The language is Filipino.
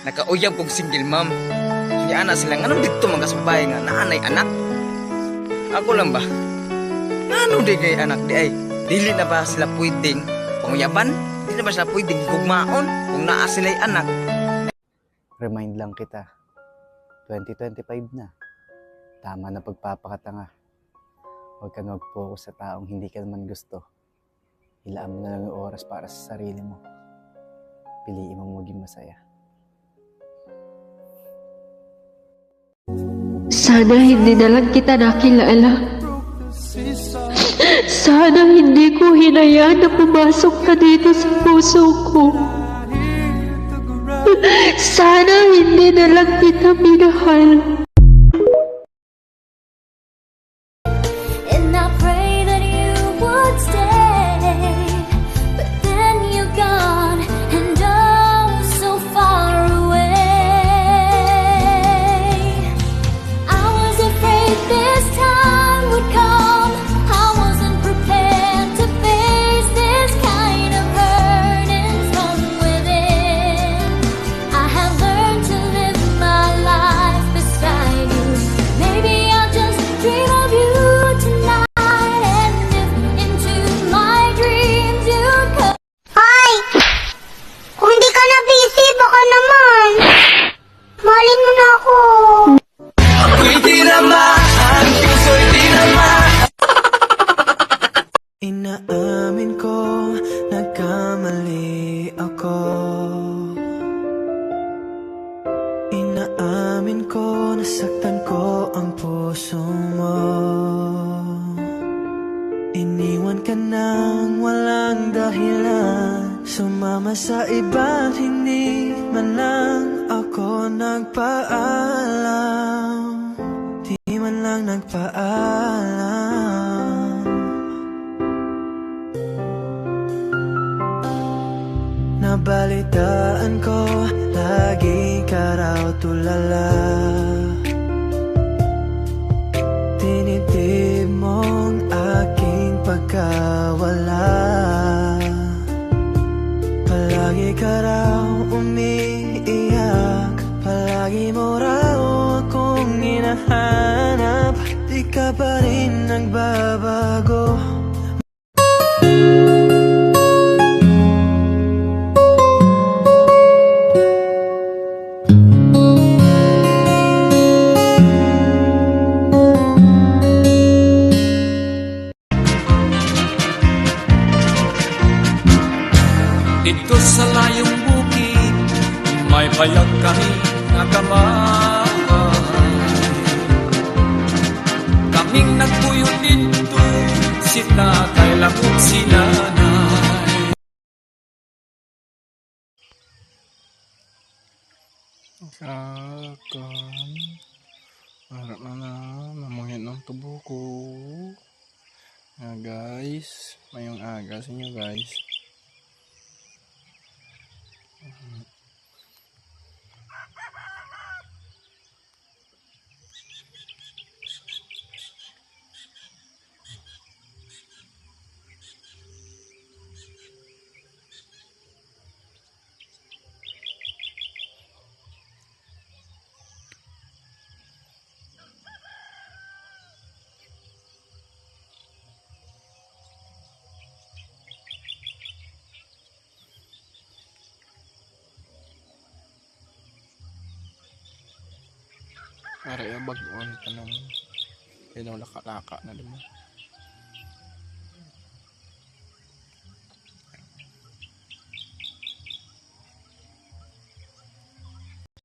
nakauyab kong single mom. Hindi ana sila nga dito magkasubay nga naanay anak. Ako lang ba? Ano di kay anak di ay? Dili na ba sila pwedeng panguyaban? Dili na ba sila pwedeng gugmaon kung naa sila'y anak? Remind lang kita, 2025 na. Tama na pagpapakatanga. Huwag ka na mag-focus sa taong hindi ka naman gusto. Ilaan mo na lang yung oras para sa sarili mo. Piliin mo maging masaya. Sana hindi na lang kita nakilala. Sana hindi ko hinayaan na pumasok ka dito sa puso ko. Sana hindi na lang kita minahal. And I pray that you would stay, but then you're gone and oh so far away. I was afraid this time would come. I wasn't prepared to face this kind of hurting from within. I have learned to live my life beside you. Maybe I'll just dream of you tonight, and if into my dreams you come. Hoy! Kung hindi ka na busy, baka naman. Mahalin mo na ako. Ako'y di naman, puso'y di naman. Inaamin ko, nagkamali ako. Inaamin ko, nasaktan ko ang puso mo. Iniwan ka nang walang dahilan, sumama sa iba't hindi man lang ako nagpaalam. Di man lang nagpaalam. Nabalitaan ko, lagi ka raw tulala. Tinitib mong aking pagkawala. Palagi ka raw umiiyak, palagi mo raw akong hinahanap. Di ka pa rin nagbabago. Dito sa layong bukid, may bayag kami nagamay. Kaming nagpuyo dito, si tatay lang ug si nanay. Sakan, harap na mamungit ng tubo ko. Guys, mayong aga sa inyo guys. Para yung baguan ka naman. Kaya daw laka-laka na din mo.